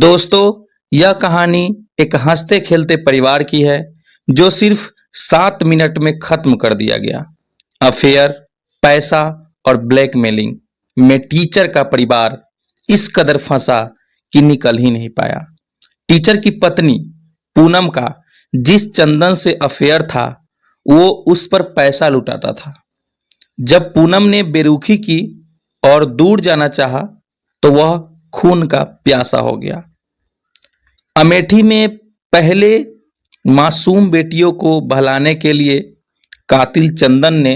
दोस्तों, यह कहानी एक हंसते खेलते परिवार की है जो सिर्फ 7 मिनट में खत्म कर दिया गया। अफेयर, पैसा और ब्लैकमेलिंग में टीचर का परिवार इस कदर फंसा कि निकल ही नहीं पाया। टीचर की पत्नी पूनम का जिस चंदन से अफेयर था वो उस पर पैसा लुटाता था। जब पूनम ने बेरुखी की और दूर जाना चाहा तो वह खून का प्यासा हो गया। अमेठी में पहले मासूम बेटियों को बहलाने के लिए कातिल चंदन ने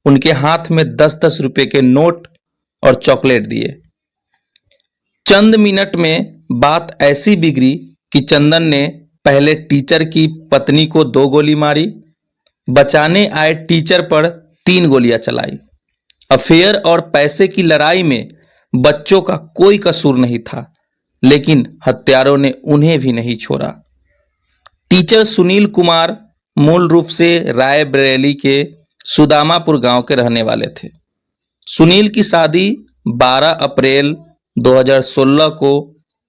उनके हाथ में 10-10 रुपए के नोट और चॉकलेट दिए। चंद मिनट में बात ऐसी बिगड़ी कि चंदन ने पहले टीचर की पत्नी को 2 गोली मारी, बचाने आए टीचर पर 3 गोलियां चलाई। अफेयर और पैसे की लड़ाई में बच्चों का कोई कसूर नहीं था, लेकिन हत्यारों ने उन्हें भी नहीं छोड़ा। टीचर सुनील कुमार मूल रूप से रायबरेली के सुदामापुर गांव के रहने वाले थे। सुनील की शादी 12 अप्रैल 2016 को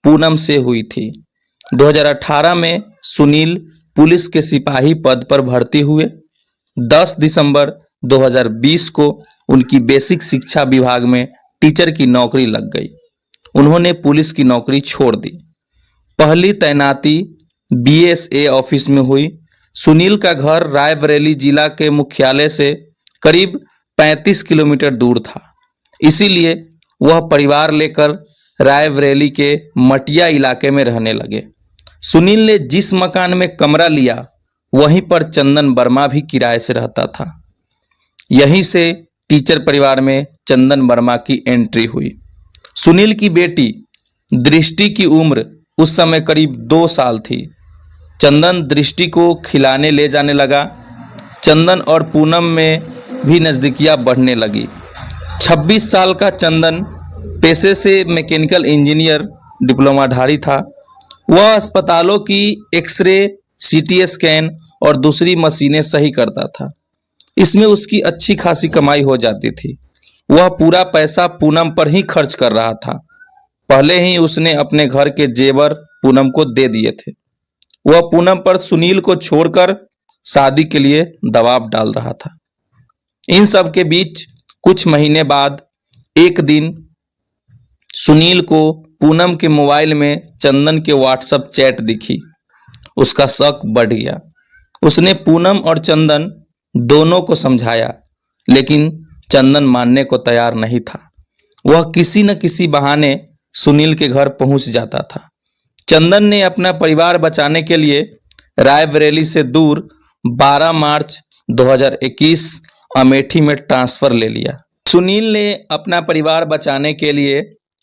पूनम से हुई थी। 2018 में सुनील पुलिस के सिपाही पद पर भर्ती हुए। 10 दिसंबर 2020 को उनकी बेसिक शिक्षा विभाग में टीचर की नौकरी लग गई। उन्होंने पुलिस की नौकरी छोड़ दी। पहली तैनाती बीएसए ऑफिस में हुई। सुनील का घर रायबरेली जिला के मुख्यालय से करीब 35 किलोमीटर दूर था, इसीलिए वह परिवार लेकर रायबरेली के मटिया इलाके में रहने लगे। सुनील ने जिस मकान में कमरा लिया वहीं पर चंदन वर्मा भी किराए से रहता था। यहीं से टीचर परिवार में चंदन वर्मा की एंट्री हुई। सुनील की बेटी दृष्टि की उम्र उस समय करीब 2 साल थी। चंदन दृष्टि को खिलाने ले जाने लगा। चंदन और पूनम में भी नज़दीकियां बढ़ने लगी। 26 साल का चंदन पेशे से मैकेनिकल इंजीनियर डिप्लोमाधारी था। वह अस्पतालों की एक्सरे, सीटी स्कैन और दूसरी मशीनें सही करता था। इसमें उसकी अच्छी खासी कमाई हो जाती थी। वह पूरा पैसा पूनम पर ही खर्च कर रहा था। पहले ही उसने अपने घर के जेवर पूनम को दे दिए थे। वह पूनम पर सुनील को छोड़कर शादी के लिए दबाव डाल रहा था। इन सब के बीच कुछ महीने बाद एक दिन सुनील को पूनम के मोबाइल में चंदन के व्हाट्सएप चैट दिखी। उसका शक बढ़ गया। उसने पूनम और चंदन दोनों को समझाया, लेकिन चंदन मानने को तैयार नहीं था। वह किसी न किसी बहाने सुनील के घर पहुंच जाता था। चंदन ने अपना परिवार बचाने के लिए रायबरेली से दूर 12 मार्च 2021 अमेठी में ट्रांसफर ले लिया। सुनील ने अपना परिवार बचाने के लिए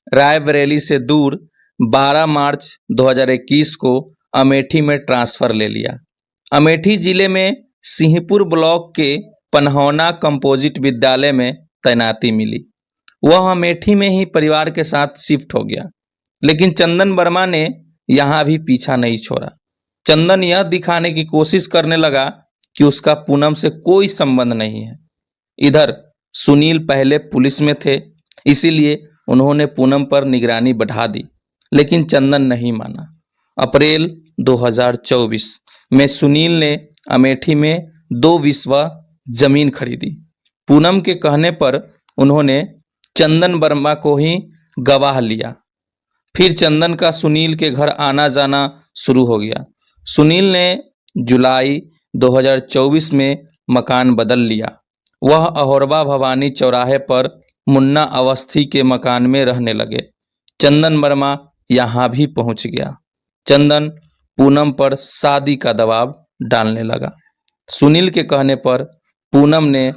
रायबरेली से दूर 12 मार्च 2021 को अमेठी में ट्रांसफर ले लिया। अमेठी जिले में सिंहपुर ब्लॉक के पनहौना कंपोजिट विद्यालय में तैनाती मिली। वह अमेठी में ही परिवार के साथ शिफ्ट हो गया, लेकिन चंदन वर्मा ने यहाँ भी पीछा नहीं छोड़ा। चंदन यह दिखाने की कोशिश करने लगा कि उसका पूनम से कोई संबंध नहीं है। इधर सुनील पहले पुलिस में थे, इसीलिए उन्होंने पूनम पर निगरानी बढ़ा दी, लेकिन चंदन नहीं माना। अप्रैल 2024 में सुनील ने अमेठी में 2 बिस्वा जमीन खरीदी। पूनम के कहने पर उन्होंने चंदन वर्मा को ही गवाह लिया। फिर चंदन का सुनील के घर आना जाना शुरू हो गया। सुनील ने जुलाई 2024 में मकान बदल लिया। वह अहोरबा भवानी चौराहे पर मुन्ना अवस्थी के मकान में रहने लगे। चंदन वर्मा यहाँ भी पहुँच गया। चंदन पूनम पर शादी का दबाव डालने लगा। सुनील के कहने पर पूनम ने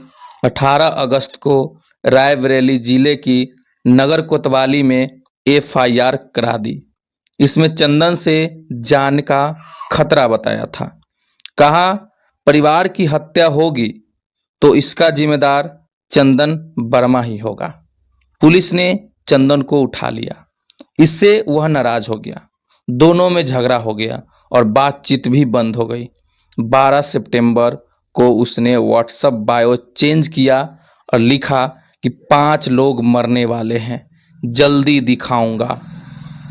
18 अगस्त को रायबरेली जिले की नगर कोतवाली में एफआईआर करा दी। इसमें चंदन से जान का खतरा बताया था। कहा परिवार की हत्या होगी तो इसका जिम्मेदार चंदन वर्मा ही होगा। पुलिस ने चंदन को उठा लिया। इससे वह नाराज हो गया। दोनों में झगड़ा हो गया और बातचीत भी बंद हो गई। 12 सितंबर को उसने व्हाट्सएप बायो चेंज किया और लिखा कि 5 लोग मरने वाले हैं, जल्दी दिखाऊंगा।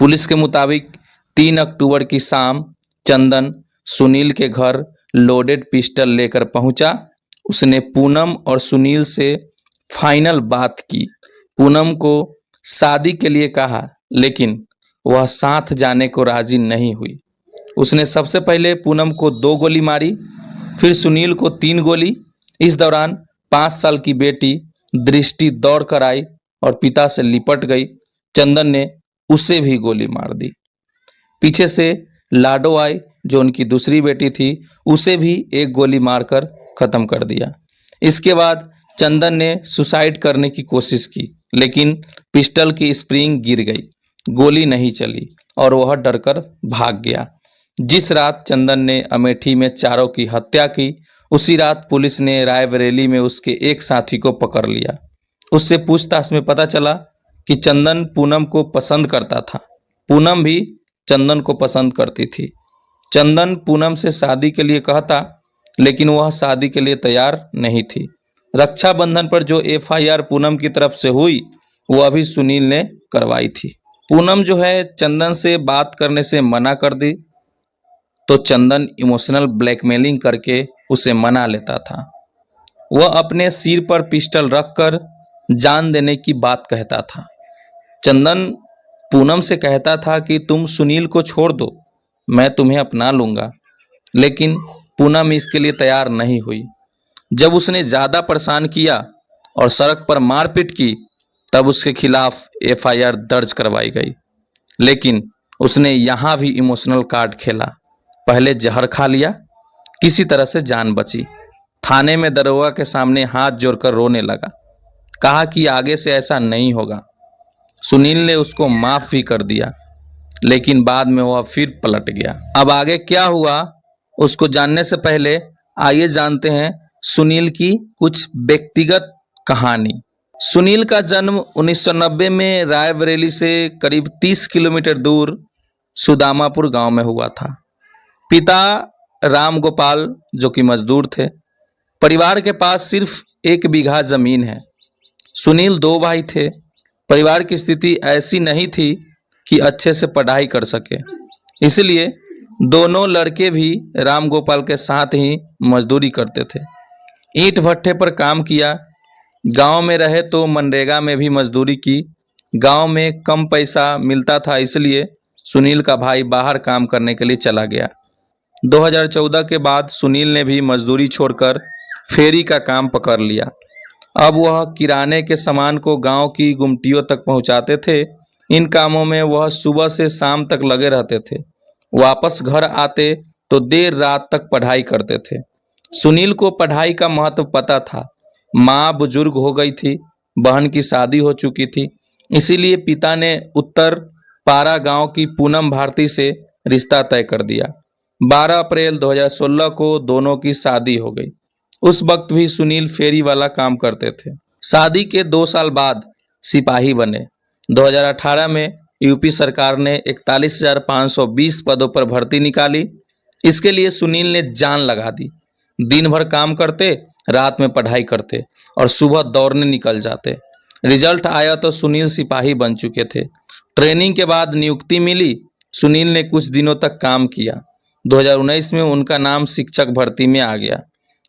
पुलिस के मुताबिक 3 अक्टूबर की शाम चंदन सुनील के घर लोडेड पिस्टल लेकर पहुंचा। उसने पूनम और सुनील से फाइनल बात की। पूनम को शादी के लिए कहा, लेकिन वह साथ जाने को राजी नहीं हुई। उसने सबसे पहले पूनम को 2 गोली मारी, फिर सुनील को 3 गोली। इस दौरान 5 साल की बेटी दृष्टि दौड़ कर आई और पिता से लिपट गई। चंदन ने उसे भी गोली मार दी। पीछे से लाडो आई, जो उनकी दूसरी बेटी थी, उसे भी 1 गोली मारकर खत्म कर दिया। इसके बाद चंदन ने सुसाइड करने की कोशिश की, लेकिन पिस्टल की स्प्रिंग गिर गई, गोली नहीं चली और वह डरकर भाग गया। जिस रात चंदन ने अमेठी में चारों की हत्या की, उसी रात पुलिस ने रायबरेली में उसके एक साथी को पकड़ लिया। उससे पूछताछ में पता चला कि चंदन पूनम को पसंद करता था, पूनम भी चंदन को पसंद करती थी। चंदन पूनम से शादी के लिए कहता, लेकिन वह शादी के लिए तैयार नहीं थी। रक्षाबंधन पर जो FIR पूनम की तरफ से हुई, वह भी सुनील ने करवाई थी। पूनम जो है चंदन से बात करने से मना कर दी, तो चंदन इमोशनल ब्लैकमेलिंग करके उसे मना लेता था। वह अपने सिर पर पिस्टल रखकर जान देने की बात कहता था। चंदन पूनम से कहता था कि तुम सुनील को छोड़ दो, मैं तुम्हें अपना लूंगा, लेकिन पूनम इसके लिए तैयार नहीं हुई। जब उसने ज्यादा परेशान किया और सड़क पर मारपीट की, तब उसके खिलाफ FIR दर्ज करवाई गई। लेकिन उसने यहाँ भी इमोशनल कार्ड खेला। पहले जहर खा लिया, किसी तरह से जान बची। थाने में दरोगा के सामने हाथ जोड़कर रोने लगा, कहा कि आगे से ऐसा नहीं होगा। सुनील ने उसको माफ भी कर दिया, लेकिन बाद में वह फिर पलट गया। अब आगे क्या हुआ उसको जानने से पहले आइए जानते हैं सुनील की कुछ व्यक्तिगत कहानी। सुनील का जन्म 1990 में रायबरेली से करीब 30 किलोमीटर दूर सुदामापुर गांव में हुआ था। पिता राम गोपाल जो कि मजदूर थे। परिवार के पास सिर्फ 1 बीघा जमीन है। सुनील 2 भाई थे। परिवार की स्थिति ऐसी नहीं थी कि अच्छे से पढ़ाई कर सके, इसलिए दोनों लड़के भी राम गोपाल के साथ ही मजदूरी करते थे। ईंट भट्ठे पर काम किया। गांव में रहे तो मनरेगा में भी मजदूरी की। गांव में कम पैसा मिलता था, इसलिए सुनील का भाई बाहर काम करने के लिए चला गया। 2014 के बाद सुनील ने भी मजदूरी छोड़कर फेरी का काम पकड़ लिया। अब वह किराने के सामान को गांव की गुमटियों तक पहुंचाते थे। इन कामों में वह सुबह से शाम तक लगे रहते थे। वापस घर आते तो देर रात तक पढ़ाई करते थे। सुनील को पढ़ाई का महत्व पता था। माँ बुजुर्ग हो गई थी, बहन की शादी हो चुकी थी, इसीलिए पिता ने उत्तर पारा गांव की पूनम भारती से रिश्ता तय कर दिया। 12 अप्रैल 2016 को दोनों की शादी हो गई। उस वक्त भी सुनील फेरी वाला काम करते थे। शादी के 2 साल बाद सिपाही बने। 2018 में यूपी सरकार ने 41,520 पदों पर भर्ती निकाली। इसके लिए सुनील ने जान लगा दी। दिन भर काम करते, रात में पढ़ाई करते और सुबह दौड़ने निकल जाते। रिजल्ट आया तो सुनील सिपाही बन चुके थे। ट्रेनिंग के बाद नियुक्ति मिली। सुनील ने कुछ दिनों तक काम किया। 2019 में उनका नाम शिक्षक भर्ती में आ गया।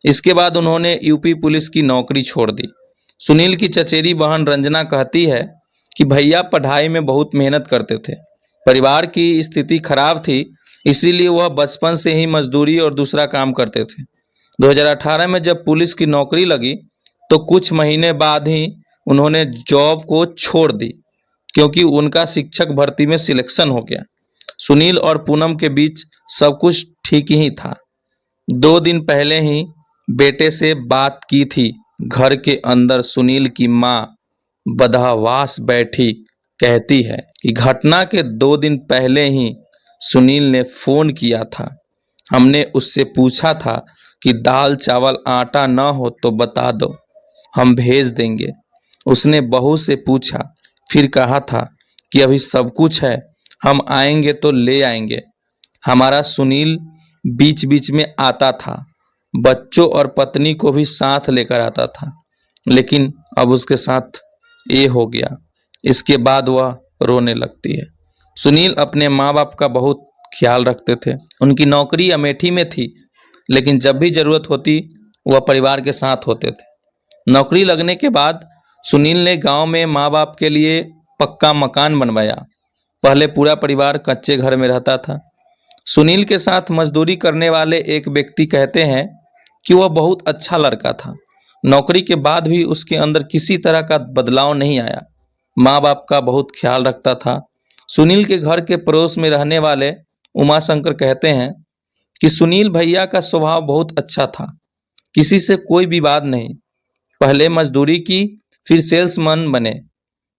इसके बाद उन्होंने यूपी पुलिस की नौकरी छोड़ दी। सुनील की चचेरी बहन रंजना कहती है कि भैया पढ़ाई में बहुत मेहनत करते थे। परिवार की स्थिति खराब थी, इसीलिए वह बचपन से ही मजदूरी और दूसरा काम करते थे। 2018 में जब पुलिस की नौकरी लगी तो कुछ महीने बाद ही उन्होंने जॉब को छोड़ दी, क्योंकि उनका शिक्षक भर्ती में सिलेक्शन हो गया। सुनील और पूनम के बीच सब कुछ ठीक ही था। 2 दिन पहले ही बेटे से बात की थी। घर के अंदर सुनील की माँ बदहवास बैठी कहती है कि घटना के 2 दिन पहले ही सुनील ने फोन किया था। हमने उससे पूछा था कि दाल चावल आटा न हो तो बता दो, हम भेज देंगे। उसने बहू से पूछा, फिर कहा था कि अभी सब कुछ है, हम आएंगे तो ले आएंगे। हमारा सुनील बीच बीच में आता था, बच्चों और पत्नी को भी साथ लेकर आता था, लेकिन अब उसके साथ ये हो गया। इसके बाद वह रोने लगती है। सुनील अपने माँ बाप का बहुत ख्याल रखते थे। उनकी नौकरी अमेठी में थी, लेकिन जब भी जरूरत होती वह परिवार के साथ होते थे। नौकरी लगने के बाद सुनील ने गांव में माँ बाप के लिए पक्का मकान बनवाया। पहले पूरा परिवार कच्चे घर में रहता था। सुनील के साथ मजदूरी करने वाले एक व्यक्ति कहते हैं कि वह बहुत अच्छा लड़का था। नौकरी के बाद भी उसके अंदर किसी तरह का बदलाव नहीं आया। माँ बाप का बहुत ख्याल रखता था। सुनील के घर के पड़ोस में रहने वाले उमाशंकर कहते हैं कि सुनील भैया का स्वभाव बहुत अच्छा था। किसी से कोई विवाद नहीं। पहले मजदूरी की, फिर सेल्समैन बने,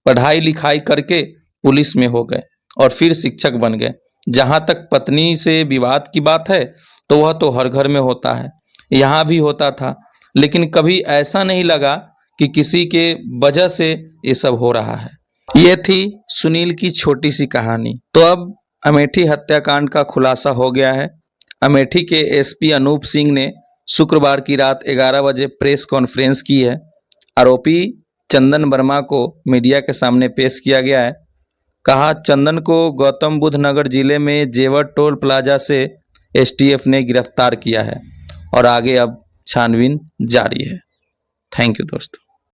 पढ़ाई लिखाई करके पुलिस में हो गए और फिर शिक्षक बन गए। जहां तक पत्नी से विवाद की बात है तो वह तो हर घर में होता है, यहाँ भी होता था, लेकिन कभी ऐसा नहीं लगा कि किसी के वजह से ये सब हो रहा है। ये थी सुनील की छोटी सी कहानी। तो अब अमेठी हत्याकांड का खुलासा हो गया है। अमेठी के एसपी अनूप सिंह ने शुक्रवार की रात 11 बजे प्रेस कॉन्फ्रेंस की है। आरोपी चंदन वर्मा को मीडिया के सामने पेश किया गया है। कहा, चंदन को गौतम बुद्ध नगर जिले में जेवर टोल प्लाजा से एसटीएफ ने गिरफ्तार किया है और आगे अब छानबीन जारी है। थैंक यू दोस्तों।